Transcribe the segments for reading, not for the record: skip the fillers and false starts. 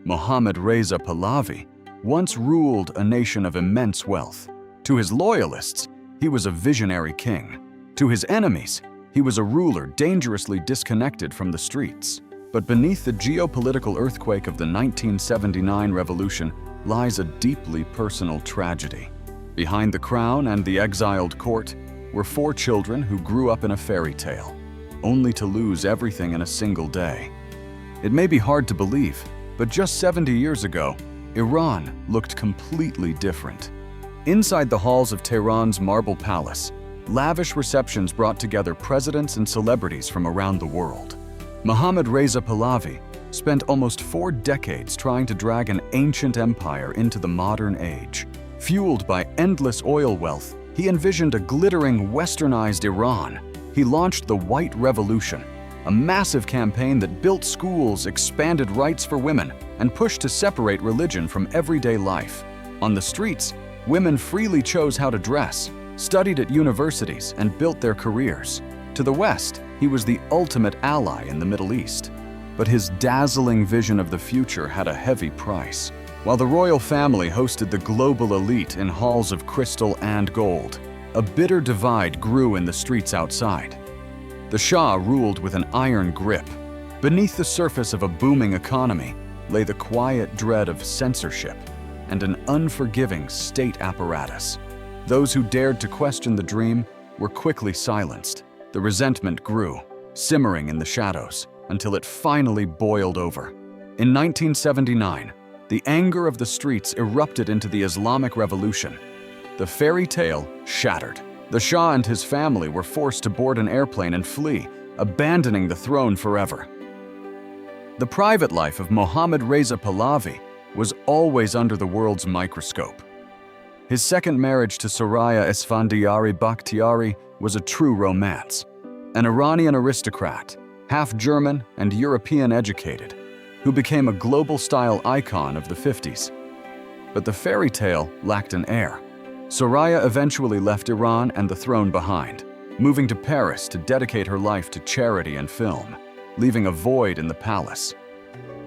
Mohammad Reza Pahlavi, once ruled a nation of immense wealth. To his loyalists, he was a visionary king. To his enemies, he was a ruler dangerously disconnected from the streets. But beneath the geopolitical earthquake of the 1979 revolution lies a deeply personal tragedy. Behind the crown and the exiled court were 4 children who grew up in a fairy tale, only to lose everything in a single day. It may be hard to believe, but just 70 years ago, Iran looked completely different. Inside the halls of Tehran's marble palace, lavish receptions brought together presidents and celebrities from around the world. Mohammad Reza Pahlavi spent almost 4 decades trying to drag an ancient empire into the modern age. Fueled by endless oil wealth, he envisioned a glittering, westernized Iran. He launched the White Revolution, a massive campaign that built schools, expanded rights for women, and pushed to separate religion from everyday life. On the streets, women freely chose how to dress, studied at universities, and built their careers. To the West, he was the ultimate ally in the Middle East. But his dazzling vision of the future had a heavy price. While the royal family hosted the global elite in halls of crystal and gold, a bitter divide grew in the streets outside. The Shah ruled with an iron grip. Beneath the surface of a booming economy lay the quiet dread of censorship and an unforgiving state apparatus. Those who dared to question the dream were quickly silenced. The resentment grew, simmering in the shadows, until it finally boiled over. In 1979, the anger of the streets erupted into the Islamic Revolution. The fairy tale shattered. The Shah and his family were forced to board an airplane and flee, abandoning the throne forever. The private life of Mohammad Reza Pahlavi was always under the world's microscope. His second marriage to Soraya Esfandiari Bakhtiari was a true romance, an Iranian aristocrat, half German and European educated, who became a global-style icon of the 50s. But the fairy tale lacked an heir. Soraya eventually left Iran and the throne behind, moving to Paris to dedicate her life to charity and film, leaving a void in the palace.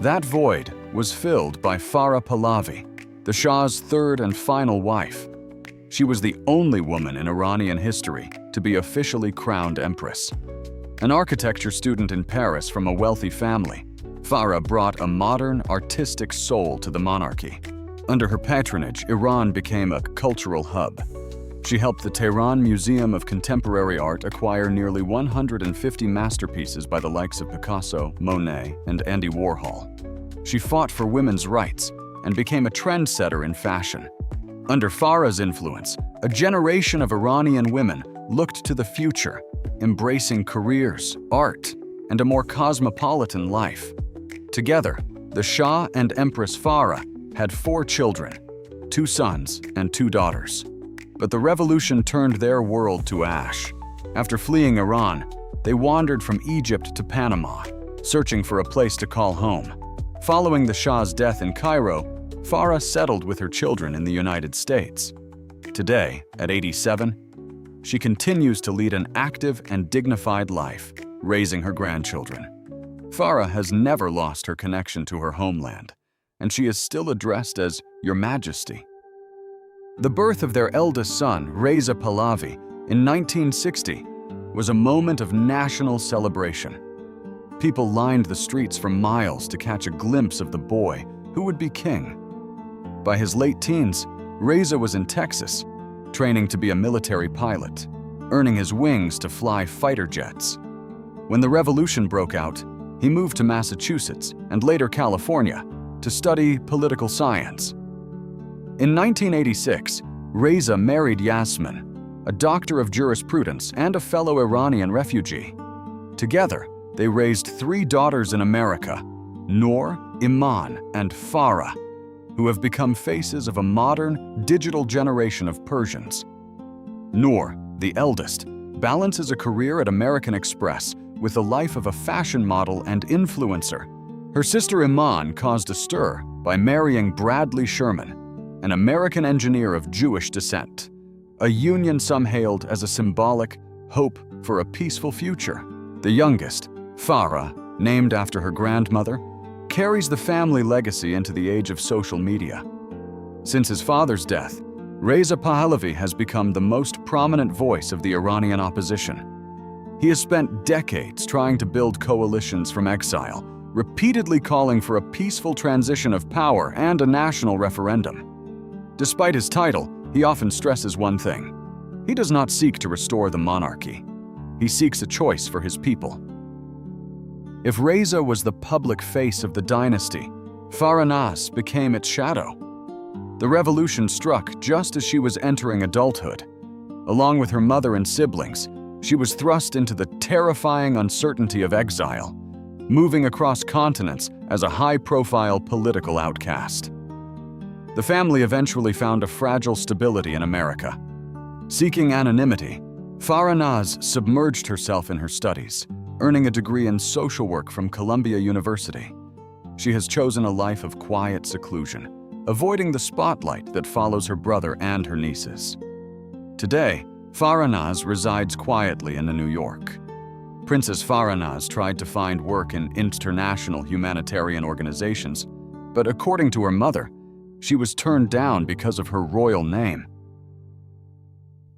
That void was filled by Farah Pahlavi, the Shah's third and final wife. She was the only woman in Iranian history to be officially crowned empress. An architecture student in Paris from a wealthy family, Farah brought a modern, artistic soul to the monarchy. Under her patronage, Iran became a cultural hub. She helped the Tehran Museum of Contemporary Art acquire nearly 150 masterpieces by the likes of Picasso, Monet, and Andy Warhol. She fought for women's rights and became a trendsetter in fashion. Under Farah's influence, a generation of Iranian women looked to the future, embracing careers, art, and a more cosmopolitan life. Together, the Shah and Empress Farah had 4 children, 2 sons and 2 daughters. But the revolution turned their world to ash. After fleeing Iran, they wandered from Egypt to Panama, searching for a place to call home. Following the Shah's death in Cairo, Farah settled with her children in the United States. Today, at 87, she continues to lead an active and dignified life, raising her grandchildren. Farah has never lost her connection to her homeland, and she is still addressed as Your Majesty. The birth of their eldest son, Reza Pahlavi, in 1960 was a moment of national celebration. People lined the streets for miles to catch a glimpse of the boy who would be king. By his late teens, Reza was in Texas, training to be a military pilot, earning his wings to fly fighter jets. When the revolution broke out, he moved to Massachusetts and later California to study political science. In 1986, Reza married Yasmin, a doctor of jurisprudence and a fellow Iranian refugee. Together, they raised 3 daughters in America, Noor, Iman, and Farah, who have become faces of a modern, digital generation of Persians. Noor, the eldest, balances a career at American Express with the life of a fashion model and influencer. Her sister Iman caused a stir by marrying Bradley Sherman, an American engineer of Jewish descent, a union some hailed as a symbolic hope for a peaceful future. The youngest, Farah, named after her grandmother, carries the family legacy into the age of social media. Since his father's death, Reza Pahlavi has become the most prominent voice of the Iranian opposition. He has spent decades trying to build coalitions from exile, repeatedly calling for a peaceful transition of power and a national referendum. Despite his title, he often stresses one thing: he does not seek to restore the monarchy. He seeks a choice for his people. If Reza was the public face of the dynasty, Farahnaz became its shadow. The revolution struck just as she was entering adulthood. Along with her mother and siblings, she was thrust into the terrifying uncertainty of exile, moving across continents as a high-profile political outcast. The family eventually found a fragile stability in America. Seeking anonymity, Farahnaz submerged herself in her studies, earning a degree in social work from Columbia University. She has chosen a life of quiet seclusion, avoiding the spotlight that follows her brother and her nieces. Today, Farahnaz resides quietly in New York. Princess Farahnaz tried to find work in international humanitarian organizations, but according to her mother, she was turned down because of her royal name.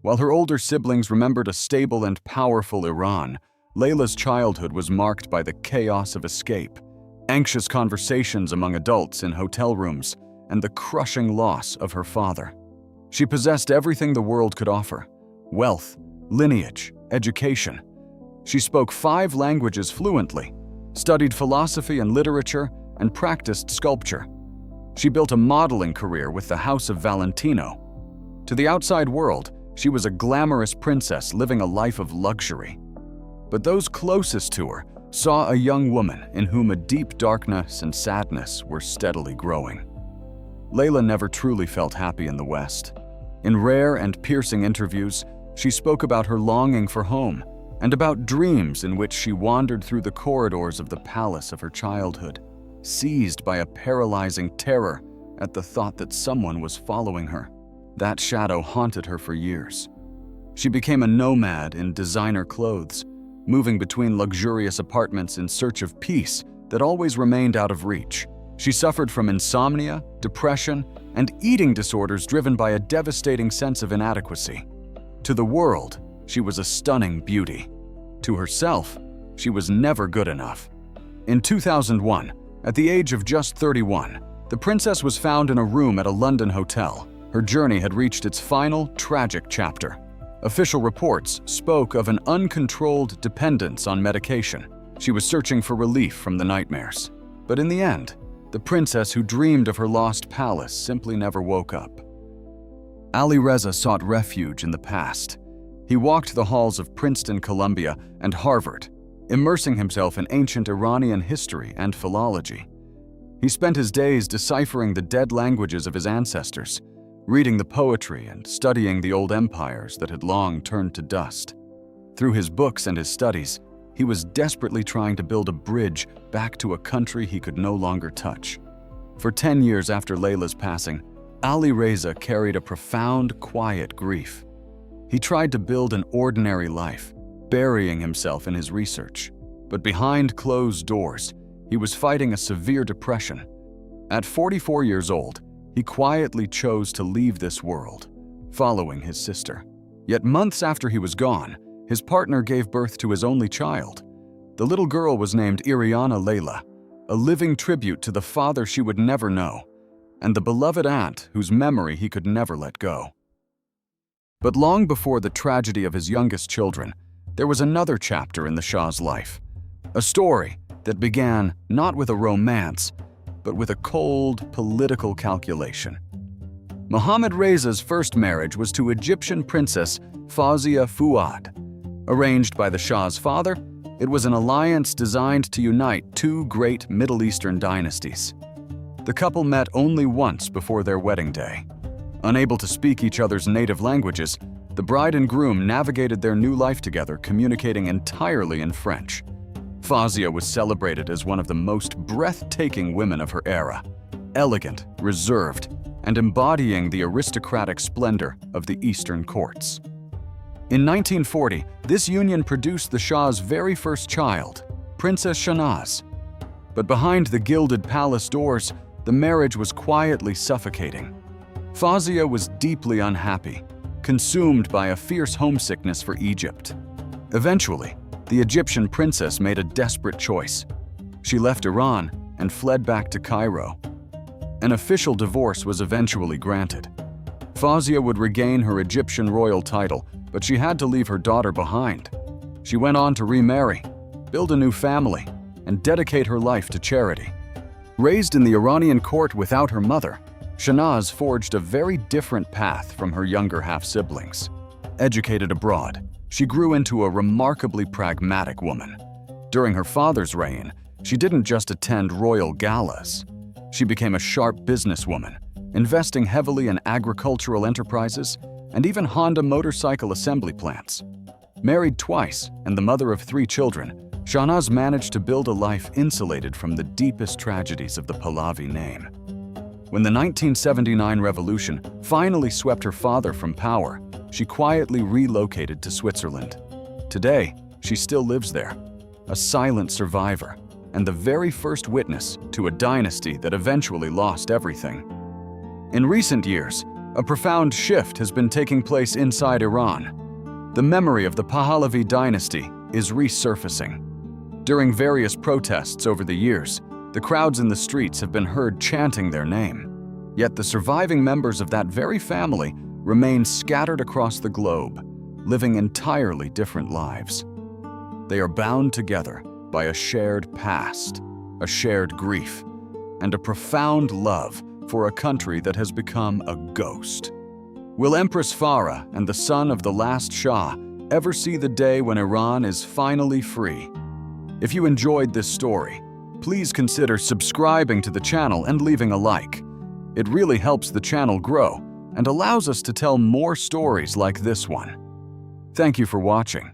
While her older siblings remembered a stable and powerful Iran, Leila's childhood was marked by the chaos of escape, anxious conversations among adults in hotel rooms, and the crushing loss of her father. She possessed everything the world could offer: wealth, lineage, education. She spoke 5 languages fluently, studied philosophy and literature, and practiced sculpture. She built a modeling career with the House of Valentino. To the outside world, she was a glamorous princess living a life of luxury. But those closest to her saw a young woman in whom a deep darkness and sadness were steadily growing. Leila never truly felt happy in the West. In rare and piercing interviews, she spoke about her longing for home and about dreams in which she wandered through the corridors of the palace of her childhood, seized by a paralyzing terror at the thought that someone was following her. That shadow haunted her for years. She became a nomad in designer clothes, moving between luxurious apartments in search of peace that always remained out of reach. She suffered from insomnia, depression, and eating disorders driven by a devastating sense of inadequacy. To the world, she was a stunning beauty. To herself, she was never good enough. In 2001, at the age of just 31, the princess was found in a room at a London hotel. Her journey had reached its final, tragic chapter. Official reports spoke of an uncontrolled dependence on medication. She was searching for relief from the nightmares. But in the end, the princess who dreamed of her lost palace simply never woke up. Ali-Reza sought refuge in the past. He walked the halls of Princeton, Columbia, and Harvard, immersing himself in ancient Iranian history and philology. He spent his days deciphering the dead languages of his ancestors, reading the poetry and studying the old empires that had long turned to dust. Through his books and his studies, he was desperately trying to build a bridge back to a country he could no longer touch. For 10 years after Leila's passing, Ali-Reza carried a profound, quiet grief. He tried to build an ordinary life, burying himself in his research. But behind closed doors, he was fighting a severe depression. At 44 years old, he quietly chose to leave this world, following his sister. Yet months after he was gone, his partner gave birth to his only child. The little girl was named Leila, a living tribute to the father she would never know, and the beloved aunt whose memory he could never let go. But long before the tragedy of his youngest children, there was another chapter in the Shah's life, a story that began not with a romance, but with a cold political calculation. Mohammad Reza's first marriage was to Egyptian princess Fawzia Fuad. Arranged by the Shah's father, it was an alliance designed to unite 2 great Middle Eastern dynasties. The couple met only once before their wedding day. Unable to speak each other's native languages, the bride and groom navigated their new life together, communicating entirely in French. Fawzia was celebrated as one of the most breathtaking women of her era, elegant, reserved, and embodying the aristocratic splendor of the Eastern courts. In 1940, this union produced the Shah's very first child, Princess Shahnaz. But behind the gilded palace doors, the marriage was quietly suffocating. Fawzia was deeply unhappy, consumed by a fierce homesickness for Egypt. Eventually, the Egyptian princess made a desperate choice. She left Iran and fled back to Cairo. An official divorce was eventually granted. Fawzia would regain her Egyptian royal title, but she had to leave her daughter behind. She went on to remarry, build a new family, and dedicate her life to charity. Raised in the Iranian court without her mother, Shahnaz forged a very different path from her younger half-siblings. Educated abroad, she grew into a remarkably pragmatic woman. During her father's reign, she didn't just attend royal galas. She became a sharp businesswoman, investing heavily in agricultural enterprises and even Honda motorcycle assembly plants. Married twice and the mother of 3 children, Shahnaz managed to build a life insulated from the deepest tragedies of the Pahlavi name. When the 1979 revolution finally swept her father from power, she quietly relocated to Switzerland. Today, she still lives there, a silent survivor and the very first witness to a dynasty that eventually lost everything. In recent years, a profound shift has been taking place inside Iran. The memory of the Pahlavi dynasty is resurfacing. During various protests over the years, the crowds in the streets have been heard chanting their name. Yet the surviving members of that very family remain scattered across the globe, living entirely different lives. They are bound together by a shared past, a shared grief, and a profound love for a country that has become a ghost. Will Empress Farah and the son of the last Shah ever see the day when Iran is finally free? If you enjoyed this story, please consider subscribing to the channel and leaving a like. It really helps the channel grow and allows us to tell more stories like this one. Thank you for watching.